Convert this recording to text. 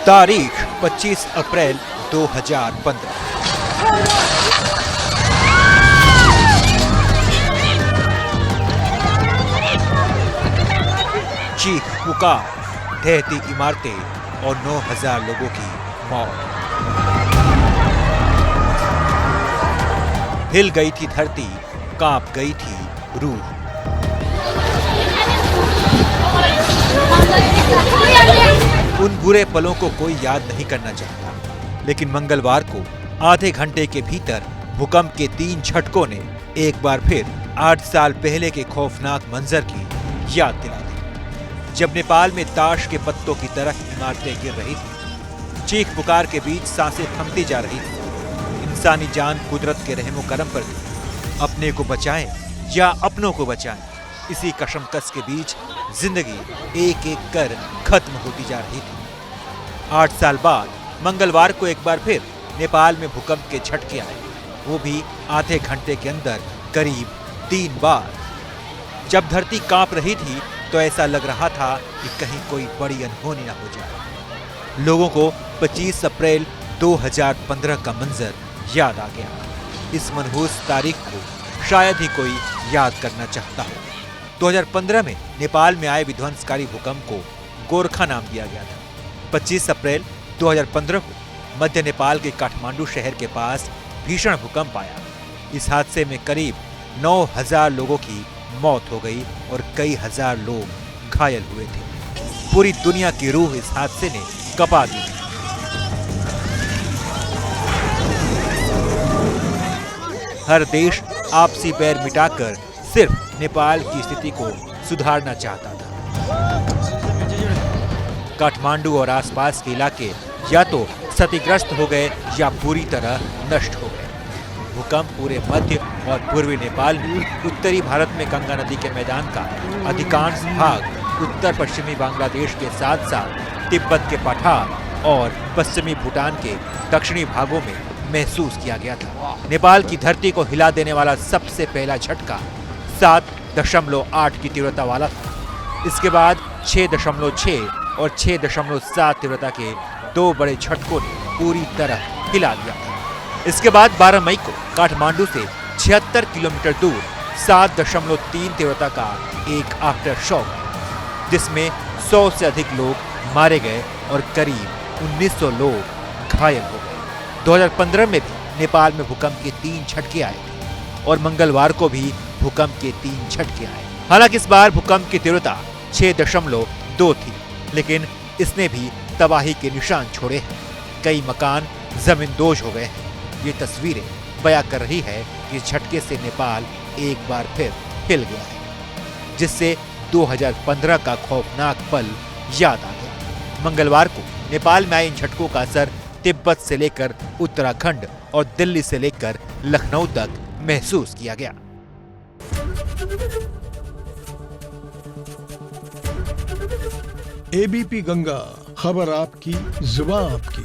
तारीख 25 अप्रैल 2015। चीख पुकार, ढहती इमारतें और 9,000 लोगों की मौत। हिल गई थी धरती, कांप गई थी रूह। उन बुरे पलों को कोई याद नहीं करना चाहता, लेकिन मंगलवार को आधे घंटे के भीतर भूकंप के 3 झटकों ने एक बार फिर 8 साल पहले के खौफनाक मंजर की याद दिला दी, जब नेपाल में ताश के पत्तों की तरह इमारतें गिर रही थी। चीख पुकार के बीच सांसें थमती जा रही थी। इंसानी जान कुदरत के रहमो करम पर थी। अपने को बचाएं या अपनों को बचाएं, इसी कशमकश के बीच जिंदगी एक एक कर खत्म होती जा रही थी। 8 साल बाद मंगलवार को एक बार फिर नेपाल में भूकंप के झटके आए, वो भी आधे घंटे के अंदर करीब 3 बार। जब धरती कांप रही थी तो ऐसा लग रहा था कि कहीं कोई बड़ी अनहोनी न हो जाए। लोगों को 25 अप्रैल 2015 का मंजर याद आ गया। इस मनहूस तारीख को शायद ही कोई याद करना चाहता हो। 2015 में नेपाल में आए विध्वंसकारी भूकंप को गोरखा नाम दिया गया था। 25 अप्रैल 2015 को मध्य नेपाल के काठमांडू शहर के पास भीषण भूकंप आया। इस हादसे में करीब 9,000 लोगों की मौत हो गई और कई हजार लोग घायल हुए थे। पूरी दुनिया की रूह इस हादसे ने कपा दी। हर देश आपसी बैर मिटाकर सिर्फ नेपाल की स्थिति को सुधारना चाहता था। काठमांडू और आसपास के इलाके या तो क्षतिग्रस्त हो गए या पूरी तरह नष्ट हो गए। भूकंप पूरे मध्य और पूर्वी नेपाल में, उत्तरी भारत में गंगा नदी के मैदान का अधिकांश भाग, उत्तर पश्चिमी बांग्लादेश के साथ साथ तिब्बत के पठार और पश्चिमी भूटान के दक्षिणी भागों में महसूस किया गया था। नेपाल की धरती को हिला देने वाला सबसे पहला झटका 7.8 की तीव्रता वाला था। इसके बाद 6.6 और 6.7 तीव्रता के 2 बड़े झटकों ने पूरी तरह हिला दिया था। इसके बाद 12 मई को काठमांडू से 76 किलोमीटर दूर 7.3 तीव्रता का एक आफ्टर शॉक, जिसमें 100 से अधिक लोग मारे गए और करीब 1900 लोग घायल हो गए। 2015 में भी नेपाल में भूकंप के 3 झटके आए थे और मंगलवार को भी भूकंप के 3 झटके आए। हालांकि इस बार भूकंप की तीव्रता 6.2 थी, लेकिन इसने भी तबाही के निशान छोड़े हैं। कई मकान जमींदोज हो गए हैं। ये तस्वीरें बयां कर रही है कि झटके से नेपाल एक बार फिर हिल गया है, जिससे 2015 का खौफनाक पल याद आ गया। मंगलवार को नेपाल में आए इन झटकों का असर तिब्बत से लेकर उत्तराखंड और दिल्ली से लेकर लखनऊ तक महसूस किया गया। एबीपी गंगा, खबर आपकी, जुबान आपकी।